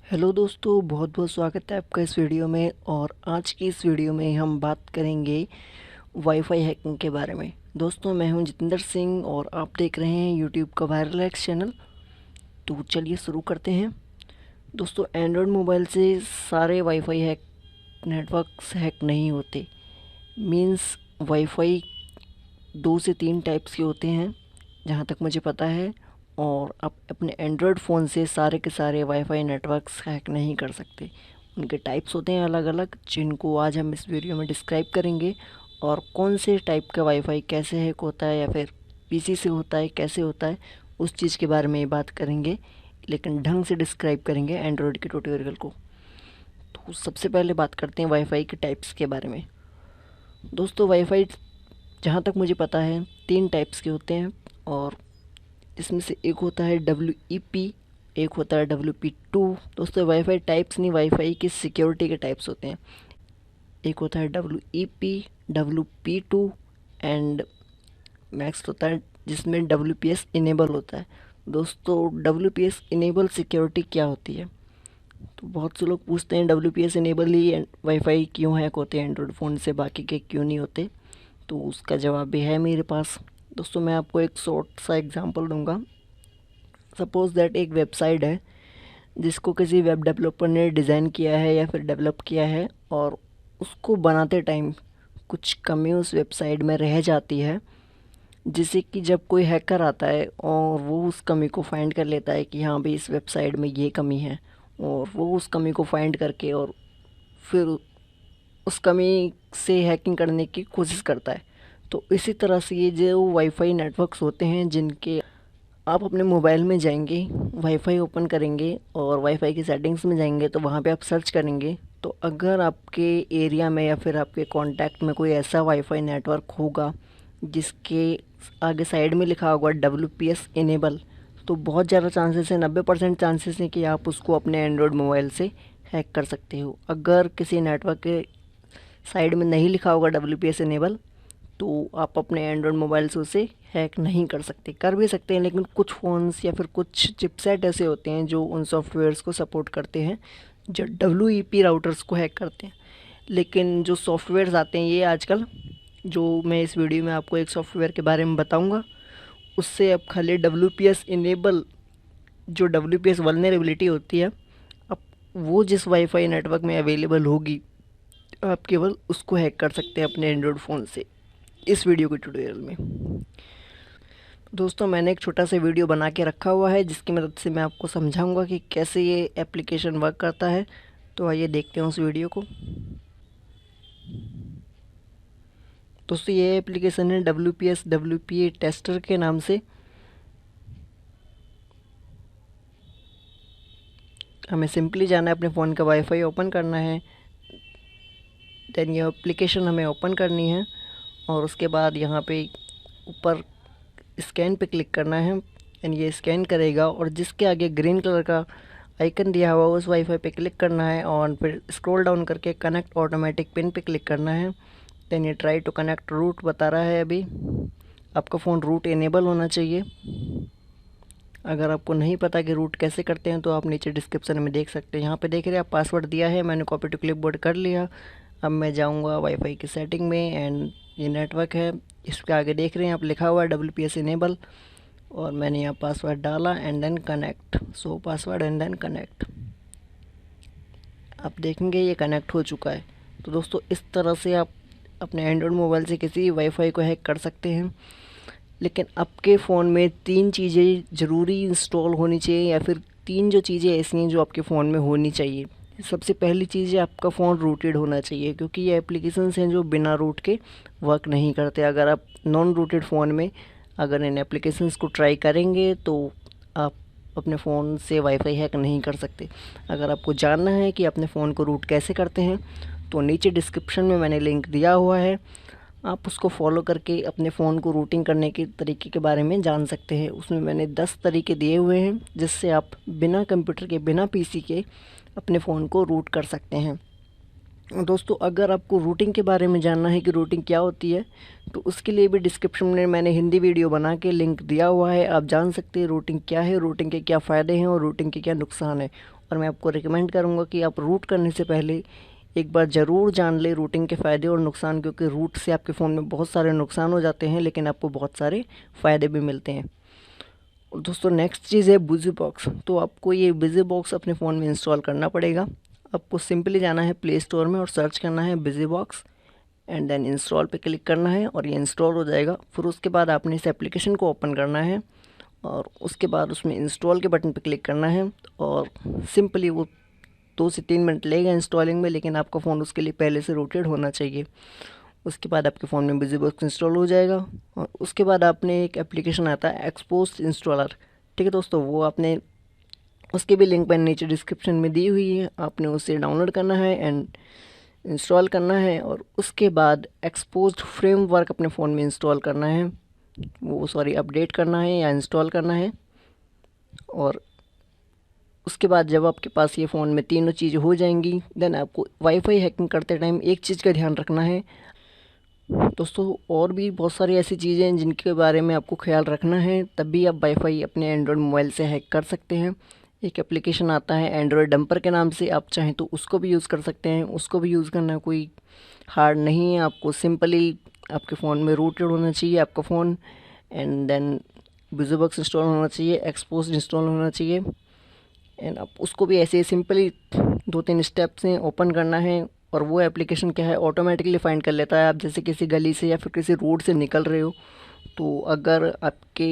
Hello दोस्तों, बहुत बहुत स्वागत है आपका इस वीडियो में। और आज की इस वीडियो में हम बात करेंगे वाईफाई हैकिंग के बारे में। दोस्तों, मैं हूं जितेंद्र सिंह और आप देख रहे हैं यूट्यूब का वायरल हैक्स चैनल। तो चलिए शुरू करते हैं। दोस्तों, एंड्रॉयड मोबाइल से सारे वाईफाई हैक नेटवर्क्स हैक नहीं होते। मीन्स वाईफाई 2 से 3 टाइप्स के होते हैं जहाँ तक मुझे पता है। और आप अपने एंड्रॉयड फ़ोन से सारे के सारे वाईफाई नेटवर्क्स हैक नहीं कर सकते। उनके टाइप्स होते हैं अलग अलग, जिनको आज हम इस वीडियो में डिस्क्राइब करेंगे। और कौन से टाइप का वाईफाई कैसे हैक होता है या फिर पीसी से होता है, कैसे होता है, उस चीज़ के बारे में बात करेंगे। लेकिन ढंग से डिस्क्राइब करेंगे एंड्रॉयड के ट्यूटोरियल को। तो सबसे पहले बात करते हैं वाईफाई के टाइप्स के बारे में। दोस्तों, वाईफाई जहाँ तक मुझे पता है 3 टाइप्स के होते हैं। और इसमें से एक होता है WEP, एक होता है WP2। दोस्तों, वाईफाई टाइप्स नहीं, वाईफाई की सिक्योरिटी के टाइप्स होते हैं। एक होता है WEP, WP2 एंड नेक्स्ट होता है जिसमें WPS इनेबल होता है। दोस्तों, WPS इनेबल सिक्योरिटी क्या होती है? तो बहुत से लोग पूछते हैं WPS इनेबल ही वाईफाई क्यों हैक होते हैं एंड्रॉयड फ़ोन से, बाकी के क्यों नहीं होते। तो उसका जवाब भी है मेरे पास। दोस्तों, मैं आपको एक शॉर्ट सा एग्जांपल दूंगा। सपोज़ दैट एक वेबसाइट है जिसको किसी वेब डेवलपर ने डिज़ाइन किया है या फिर डेवलप किया है, और उसको बनाते टाइम कुछ कमी उस वेबसाइट में रह जाती है, जिससे कि जब कोई हैकर आता है और वो उस कमी को फाइंड कर लेता है कि हाँ भाई, इस वेबसाइट में ये कमी है, और वो उस कमी को फाइंड करके और फिर उस कमी से हैकिंग करने की कोशिश करता है। तो इसी तरह से ये जो वाईफाई नेटवर्क्स होते हैं, जिनके आप अपने मोबाइल में जाएंगे, वाईफाई ओपन करेंगे और वाईफाई की सेटिंग्स में जाएंगे, तो वहाँ पे आप सर्च करेंगे। तो अगर आपके एरिया में या फिर आपके कांटेक्ट में कोई ऐसा वाईफाई नेटवर्क होगा जिसके आगे साइड में लिखा होगा WPS इनेबल, तो बहुत ज़्यादा चांसेस है, 90% चांसेस हैं कि आप उसको अपने एंड्रॉयड मोबाइल से हैक कर सकते हो। अगर किसी नेटवर्क के साइड में नहीं लिखा होगा WPS इनेबल, तो आप अपने एंड्रॉयड मोबाइल से उसे हैक नहीं कर सकते। कर भी सकते हैं, लेकिन कुछ फ़ोन्स या फिर कुछ चिपसेट ऐसे होते हैं जो उन सॉफ्टवेयर्स को सपोर्ट करते हैं जो WEP राउटर्स को हैक करते हैं। लेकिन जो सॉफ्टवेयर्स आते हैं ये आजकल, जो मैं इस वीडियो में आपको एक सॉफ्टवेयर के बारे में बताऊंगा, उससे आप खाली WPS इनेबल, जो WPS वल्नरेबिलिटी होती है, अब वो जिस वाईफाई नेटवर्क में अवेलेबल होगी, आप केवल उसको हैक कर सकते हैं अपने एंड्रॉयड फ़ोन से इस वीडियो के ट्यूटोरियल में। दोस्तों, मैंने एक छोटा सा वीडियो बना के रखा हुआ है जिसकी मदद से मैं आपको समझाऊंगा कि कैसे ये एप्लीकेशन वर्क करता है। तो आइए देखते हैं उस वीडियो को। दोस्तों, ये एप्लीकेशन है WPS WPA टेस्टर के नाम से। हमें सिंपली जाना है, अपने फ़ोन का वाईफाई ओपन करना है, देन ये एप्लीकेशन हमें ओपन करनी है, और उसके बाद यहाँ पे ऊपर स्कैन पे क्लिक करना है। एंड ये स्कैन करेगा और जिसके आगे ग्रीन कलर का आइकन दिया हुआ उस वाईफाई पे क्लिक करना है, और फिर स्क्रॉल डाउन करके कनेक्ट ऑटोमेटिक पिन पे क्लिक करना है। देन ये ट्राई टू कनेक्ट रूट बता रहा है। अभी आपका फ़ोन रूट इनेबल होना चाहिए। अगर आपको नहीं पता कि रूट कैसे करते हैं तो आप नीचे डिस्क्रिप्शन में देख सकते हैं। यहाँ पे देख रहे हैं आप, पासवर्ड दिया है, मैंने कॉपी टू क्लिपबोर्ड कर लिया। अब मैं जाऊँगा वाईफाई की सेटिंग में, एंड ये नेटवर्क है, इसके आगे देख रहे हैं आप लिखा हुआ है WPS इनेबल, और मैंने यहाँ पासवर्ड डाला and then connect. So password and then connect. आप देखेंगे ये कनेक्ट हो चुका है। तो दोस्तों, इस तरह से आप अपने एंड्रॉयड मोबाइल से किसी वाईफाई को हैक कर सकते हैं। लेकिन आपके फ़ोन में 3 चीज़ें ज़रूरी इंस्टॉल होनी चाहिए, या फिर 3 जो चीज़ें ऐसी हैं जो आपके फ़ोन में होनी चाहिए। सबसे पहली चीज़ है, आपका फ़ोन रूटेड होना चाहिए, क्योंकि ये एप्लीकेशंस हैं जो बिना रूट के वर्क नहीं करते। अगर आप नॉन रूटेड फ़ोन में अगर इन एप्लीकेशंस को ट्राई करेंगे तो आप अपने फ़ोन से वाईफाई हैक नहीं कर सकते। अगर आपको जानना है कि अपने फ़ोन को रूट कैसे करते हैं, तो नीचे डिस्क्रिप्शन में मैंने लिंक दिया हुआ है, आप उसको फॉलो करके अपने फ़ोन को रूटिंग करने के तरीके के बारे में जान सकते हैं। उसमें मैंने 10 तरीके दिए हुए हैं जिससे आप बिना कंप्यूटर के, बिना पीसी के अपने फ़ोन को रूट कर सकते हैं। दोस्तों, अगर आपको रूटिंग के बारे में जानना है कि रूटिंग क्या होती है, तो उसके लिए भी डिस्क्रिप्शन में मैंने हिंदी वीडियो बना के लिंक दिया हुआ है। आप जान सकते हैं रूटिंग क्या है, रूटिंग के क्या फ़ायदे हैं और रूटिंग के क्या नुकसान है। और मैं आपको रिकमेंड करूँगा कि आप रूट करने से पहले एक बार ज़रूर जान लें रूटिंग के फ़ायदे और नुकसान, क्योंकि रूट से आपके फ़ोन में बहुत सारे नुकसान हो जाते हैं लेकिन आपको बहुत सारे फ़ायदे भी मिलते हैं। और दोस्तों नेक्स्ट चीज़ है बिजी बॉक्स। तो आपको ये बिजी बॉक्स अपने फ़ोन में इंस्टॉल करना पड़ेगा। आपको सिंपली जाना है प्ले स्टोर में और सर्च करना है busy box and then install पे क्लिक करना है और ये इंस्टॉल हो जाएगा। फिर उसके बाद आपने इस एप्लीकेशन को ओपन करना है और उसके बाद उसमें इंस्टॉल के बटन पे क्लिक करना है और सिंपली वो 2 से 3 मिनट लगेगा इंस्टॉलिंग में, लेकिन आपका फ़ोन उसके लिए पहले से रूटेड होना चाहिए। उसके बाद आपके फ़ोन में बिजी बॉक्स इंस्टॉल हो जाएगा और उसके बाद आपने एक एप्लीकेशन आता है एक्सपोज इंस्टॉलर। ठीक है दोस्तों, वो आपने उसकी भी लिंक मैंने नीचे डिस्क्रिप्शन में दी हुई है, आपने उसे डाउनलोड करना है एंड इंस्टॉल करना है और उसके बाद एक्सपोज्ड फ्रेमवर्क अपने फ़ोन में इंस्टॉल करना है, वो सॉरी अपडेट करना है या इंस्टॉल करना है। और उसके बाद जब आपके पास ये फ़ोन में तीनों चीज़ें हो जाएंगी, देन आपको वाईफाई हैकिंग करते टाइम एक चीज़ का ध्यान रखना है दोस्तों, और भी बहुत सारी ऐसी चीज़ें हैं जिनके बारे में आपको ख्याल रखना है, तब भी आप वाईफाई अपने एंड्रॉयड मोबाइल से हैक कर सकते हैं। एक एप्लीकेशन आता है एंड्रॉयड डंपर के नाम से, आप चाहें तो उसको भी यूज़ कर सकते हैं। उसको भी यूज़ करना कोई हार्ड नहीं है, आपको सिंपली आपके फ़ोन में रूटेड होना चाहिए आपका फ़ोन एंड देन बिज़ीबॉक्स इंस्टॉल होना चाहिए, एक्सपोज इंस्टॉल होना चाहिए एंड आप उसको भी ऐसे सिंपली 2-3 स्टेप्स हैं ओपन करना है। और वो एप्लीकेशन क्या है, ऑटोमेटिकली फाइंड कर लेता है आप जैसे किसी गली से या फिर किसी रोड से निकल रहे हो, तो अगर आपके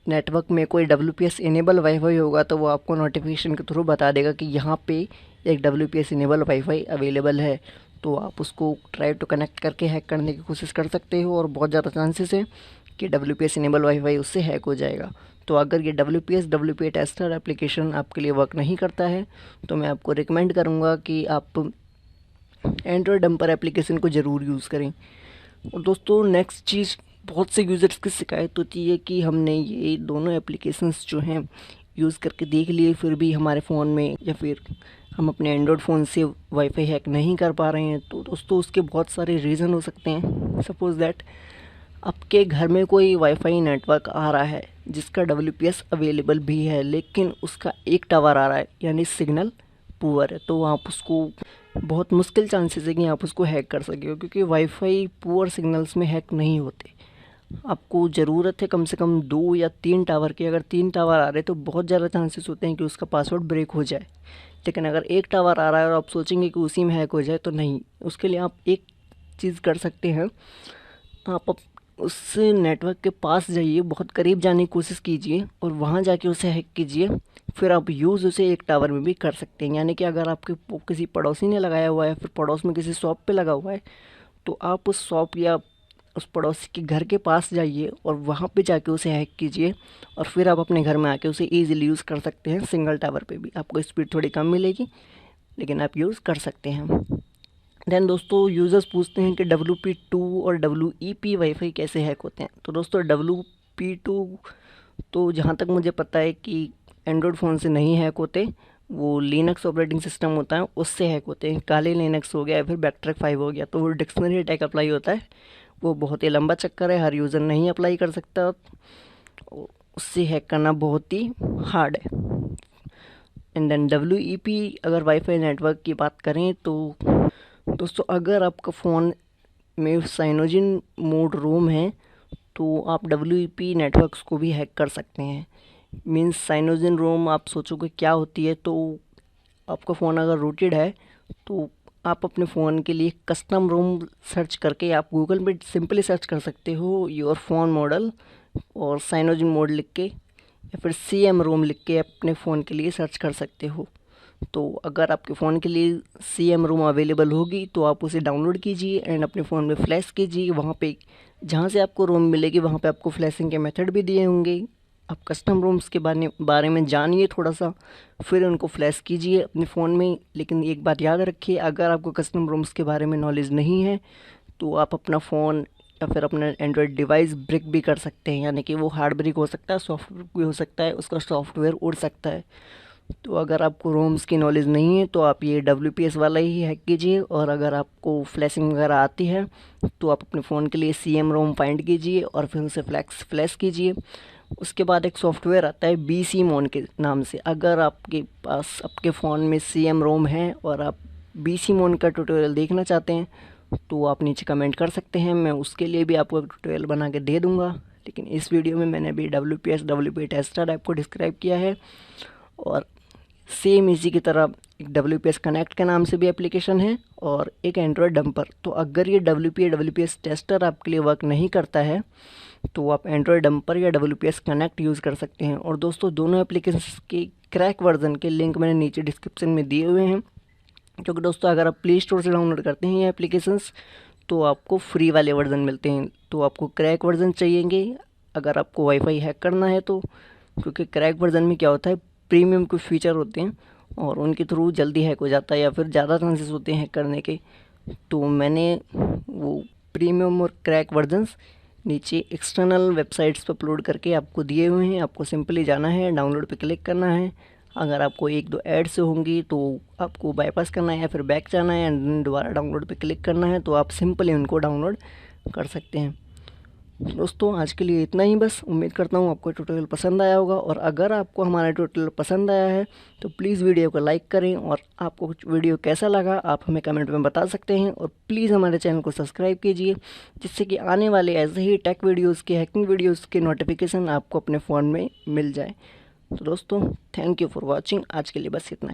नेटवर्क में कोई WPS इनेबल वाईफाई होगा तो वो आपको नोटिफिकेशन के थ्रू बता देगा कि यहाँ पे एक WPS इनेबल वाईफाई अवेलेबल है। तो आप उसको ट्राई टू कनेक्ट करके हैक करने की कोशिश कर सकते हो और बहुत ज़्यादा चांसेस है कि WPS इनेबल वाईफाई उससे हैक हो जाएगा। तो अगर ये WPA टेस्टर एप्लीकेशन आपके लिए वर्क नहीं करता है तो मैं आपको रिकमेंड करूँगा कि आप एंड्रॉयड डंपर एप्लीकेशन को ज़रूर यूज़ करें। और दोस्तों नेक्स्ट चीज़, बहुत से यूज़र्स की शिकायत होती है कि हमने ये दोनों एप्लीकेशंस जो हैं यूज़ करके देख लिए, फिर भी हमारे फ़ोन में या फिर हम अपने एंड्रॉयड फ़ोन से वाईफाई हैक नहीं कर पा रहे हैं। तो दोस्तों उसके बहुत सारे रीज़न हो सकते हैं। सपोज़ दैट आपके घर में कोई वाईफाई नेटवर्क आ रहा है जिसका WPS अवेलेबल भी है, लेकिन उसका एक टावर आ रहा है यानी सिग्नल पुअर है, तो आप उसको बहुत मुश्किल चांसेस है कि आप उसको हैक कर सके हो, क्योंकि वाईफाई पुअर सिग्नल्स में हैक नहीं होते। आपको ज़रूरत है कम से कम 2 या 3 टावर की। अगर 3 टावर आ रहे तो बहुत ज़्यादा चांसेस होते हैं कि उसका पासवर्ड ब्रेक हो जाए, लेकिन अगर एक टावर आ रहा है और आप सोचेंगे कि उसी में हैक हो जाए तो नहीं। उसके लिए आप एक चीज़ कर सकते हैं, आप उस नेटवर्क के पास जाइए, बहुत करीब जाने की कोशिश कीजिए और वहाँ जाके उसे हैक कीजिए। फिर आप यूज़ उसे एक टावर में भी कर सकते हैं, यानी कि अगर आपके किसी पड़ोसी ने लगाया हुआ है, फिर पड़ोस में किसी शॉप पे लगा हुआ है, तो आप उस शॉप या उस पड़ोसी के घर के पास जाइए और वहाँ पे जाके उसे हैक कीजिए और फिर आप अपने घर में आके उसे ईज़िली यूज़ कर सकते हैं। सिंगल टावर पे भी आपको स्पीड थोड़ी कम मिलेगी, लेकिन आप यूज़ कर सकते हैं। देन दोस्तों यूज़र्स पूछते हैं कि WP2 और WEP वाईफाई कैसे हैक होते हैं। तो दोस्तों WP2 तो जहाँ तक मुझे पता है कि एंड्रॉयड फ़ोन से नहीं हैक होते, वो लिनक्स ऑपरेटिंग सिस्टम होता है उससे हैक होते हैं। काले लिनक्स हो गया या फिर बैकट्रैक 5 हो गया तो वो डिक्शनरी अटैक अप्लाई होता है, वो बहुत ही लंबा चक्कर है, हर यूज़र नहीं अप्लाई कर सकता, उससे हैक करना बहुत ही हार्ड है। एंड देन WEP अगर वाईफाई नेटवर्क की बात करें तो दोस्तों अगर आपका फ़ोन में साइनोजिन मोड रोम है तो आप WEP नेटवर्क्स को भी हैक कर सकते हैं। मीन्स साइनोजिन रोम आप सोचोगे क्या होती है, तो आपका फ़ोन अगर रूटेड है तो आप अपने फ़ोन के लिए कस्टम रोम सर्च करके आप गूगल में सिंपली सर्च कर सकते हो योर फ़ोन मॉडल और साइनोजिन मोड लिख के या फिर CM रोम लिख के अपने फ़ोन के लिए सर्च कर सकते हो। तो अगर आपके फ़ोन के लिए CM रोम अवेलेबल होगी तो आप उसे डाउनलोड कीजिए एंड अपने फ़ोन में फ्लैश कीजिए। वहाँ पे जहाँ से आपको रोम मिलेगी वहाँ पे आपको फ्लैशिंग के मेथड भी दिए होंगे। आप कस्टम रोम्स के बारे में जानिए थोड़ा सा, फिर उनको फ्लैश कीजिए अपने फ़ोन में। लेकिन एक बात याद रखिए, अगर आपको कस्टम रोम्स के बारे में नॉलेज नहीं है तो आप अपना फ़ोन या फिर अपना एंड्रॉयड डिवाइस ब्रेक भी कर सकते हैं, यानी कि वो हार्ड ब्रेक हो सकता है, सॉफ्टवेयर भी हो सकता है, उसका सॉफ्टवेयर उड़ सकता है। तो अगर आपको रोम्स की नॉलेज नहीं है तो आप ये WPS वाला ही हैक कीजिए, और अगर आपको फ्लैशिंग वगैरह आती है तो आप अपने फ़ोन के लिए CM रोम फाइंड कीजिए और फिर उसे फ्लैश कीजिए। उसके बाद एक सॉफ्टवेयर आता है BCMon के नाम से। अगर आपके पास आपके फ़ोन में CM-ROM है और आप BCMon का ट्यूटोरियल देखना चाहते हैं तो आप नीचे कमेंट कर सकते हैं, मैं उसके लिए भी आपको एक ट्यूटोरियल बना के दे दूँगा। लेकिन इस वीडियो में मैंने अभी WP टेस्टर ऐप को डिस्क्राइब किया है। और सेम इसी की तरह एक WPS कनेक्ट के नाम से भी एप्लीकेशन है और एक एंड्रॉयड डंपर। तो अगर ये WPS टेस्टर आपके लिए वर्क नहीं करता है तो आप एंड्रॉयड डंपर या WPS कनेक्ट यूज़ कर सकते हैं। और दोस्तों दोनों एप्लीकेशंस के क्रैक वर्जन के लिंक मैंने नीचे डिस्क्रिप्शन में दिए हुए हैं, क्योंकि दोस्तों अगर आप प्ले स्टोर से डाउनलोड करते हैं ये एप्लीकेशंस तो आपको फ्री वाले वर्जन मिलते हैं। तो आपको क्रैक वर्जन चाहिएंगे अगर आपको वाईफाई हैक करना है तो, क्योंकि क्रैक वर्जन में क्या होता है, प्रीमियम कुछ फीचर होते हैं और उनके थ्रू जल्दी हैक हो जाता है या फिर ज़्यादा चांसेस होते हैं हैक करने के। तो मैंने वो प्रीमियम और क्रैक वर्जन्स नीचे एक्सटर्नल वेबसाइट्स पर अपलोड करके आपको दिए हुए हैं। आपको सिंपली जाना है, डाउनलोड पे क्लिक करना है। अगर आपको एक दो एड्स होंगी तो आपको बाईपास करना है या फिर बैक जाना है एंड दोबारा डाउनलोड पे क्लिक करना है, तो आप सिंपली उनको डाउनलोड कर सकते हैं। दोस्तों आज के लिए इतना ही बस। उम्मीद करता हूँ आपको ट्यूटोरियल पसंद आया होगा, और अगर आपको हमारा ट्यूटोरियल पसंद आया है तो प्लीज़ वीडियो को लाइक करें, और आपको कुछ वीडियो कैसा लगा आप हमें कमेंट में बता सकते हैं। और प्लीज़ हमारे चैनल को सब्सक्राइब कीजिए, जिससे कि आने वाले ऐसे ही टेक वीडियोज़ के, हैकिंग वीडियोज़ के नोटिफिकेशन आपको अपने फ़ोन में मिल जाए। तो दोस्तों थैंक यू फॉर वॉचिंग। आज के लिए बस इतना ही।